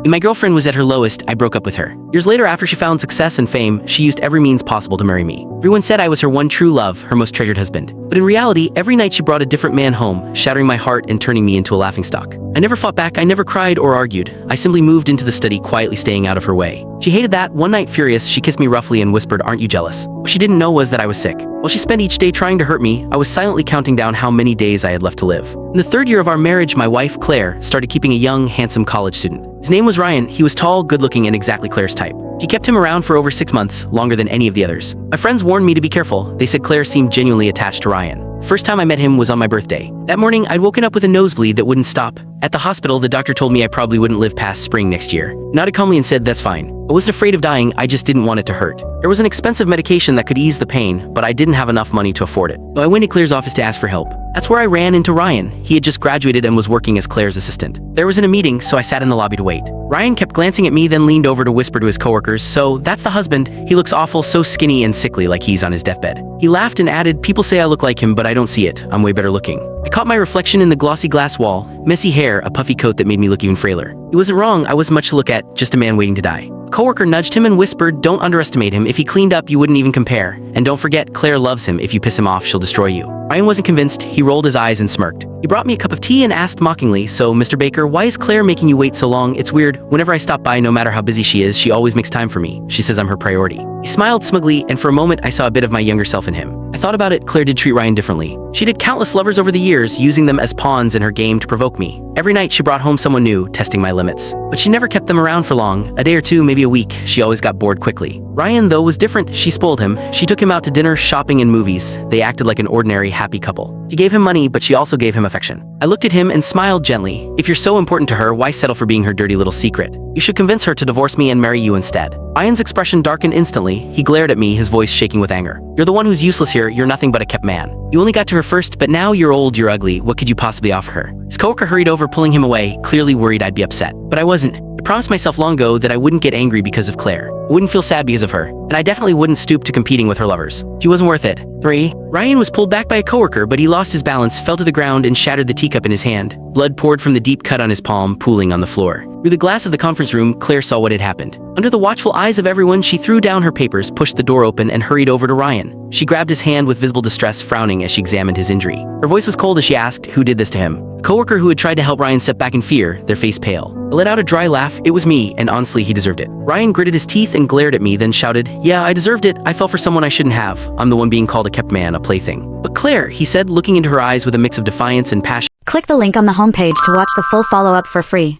When my girlfriend was at her lowest, I broke up with her. Years later, after she found success and fame, she used every means possible to marry me. Everyone said I was her one true love, her most treasured husband. But in reality, every night she brought a different man home, shattering my heart and turning me into a laughingstock. I never fought back, I never cried or argued. I simply moved into the study, quietly staying out of her way. She hated that. One night, furious, she kissed me roughly and whispered, "Aren't you jealous?" What she didn't know was that I was sick. While she spent each day trying to hurt me, I was silently counting down how many days I had left to live. In the third year of our marriage, my wife, Claire, started keeping a young, handsome college student. His name was Ryan. He was tall, good-looking, and exactly Claire's type. She kept him around for over 6 months, longer than any of the others. My friends warned me to be careful. They said Claire seemed genuinely attached to Ryan. First time I met him was on my birthday. That morning, I'd woken up with a nosebleed that wouldn't stop. At the hospital, the doctor told me I probably wouldn't live past spring next year. Nodded calmly and said, "That's fine." I wasn't afraid of dying, I just didn't want it to hurt. There was an expensive medication that could ease the pain, but I didn't have enough money to afford it. So I went to Claire's office to ask for help. That's where I ran into Ryan. He had just graduated and was working as Claire's assistant. There was a meeting, so I sat in the lobby to wait. Ryan kept glancing at me, then leaned over to whisper to his coworkers, "So that's the husband. He looks awful, so skinny and sickly, like he's on his deathbed." He laughed and added, "People say I look like him, but I don't see it. I'm way better looking." I caught my reflection in the glossy glass wall, messy hair, a puffy coat that made me look even frailer. He wasn't wrong, I wasn't much to look at, just a man waiting to die. A coworker nudged him and whispered, "Don't underestimate him. If he cleaned up, you wouldn't even compare. And don't forget, Claire loves him. If you piss him off, she'll destroy you." Ryan wasn't convinced. He rolled his eyes and smirked. He brought me a cup of tea and asked mockingly, "So, Mr. Baker, why is Claire making you wait so long? It's weird. Whenever I stop by, no matter how busy she is, she always makes time for me. She says I'm her priority." He smiled smugly, and for a moment I saw a bit of my younger self in him. I thought about it. Claire did treat Ryan differently. She'd had countless lovers over the years, using them as pawns in her game to provoke me. Every night she brought home someone new, testing my limits. But she never kept them around for long. A day or two, maybe a week. She always got bored quickly. Ryan, though, was different. She spoiled him. She took him out to dinner, shopping, and movies. They acted like an ordinary, happy couple. She gave him money, but she also gave him affection. I looked at him and smiled gently. If you're so important to her, why settle for being her dirty little secret? You should convince her to divorce me and marry you instead. Ryan's expression darkened instantly. He glared at me, his voice shaking with anger. "You're the one who's useless here. You're nothing but a kept man. You only got to her first, but now you're old, you're ugly. What could you possibly offer her?" His coworker hurried over, pulling him away, clearly worried I'd be upset. But I wasn't. I promised myself long ago that I wouldn't get angry because of Claire. I wouldn't feel sad because of her. And I definitely wouldn't stoop to competing with her lovers. She wasn't worth it. 3. Ryan was pulled back by a coworker, but he lost his balance, fell to the ground, and shattered the teacup in his hand. Blood poured from the deep cut on his palm, pooling on the floor. Through the glass of the conference room, Claire saw what had happened. Under the watchful eyes of everyone, she threw down her papers, pushed the door open, and hurried over to Ryan. She grabbed his hand with visible distress, frowning as she examined his injury. Her voice was cold as she asked, "Who did this to him?" The coworker who had tried to help Ryan stepped back in fear, their face pale. I let out a dry laugh. "It was me, and honestly, he deserved it." Ryan gritted his teeth and glared at me, then shouted, "Yeah, I deserved it. I fell for someone I shouldn't have. I'm the one being called a kept man, a plaything." "But Claire," he said, looking into her eyes with a mix of defiance and passion. Click the link on the homepage to watch the full follow-up for free.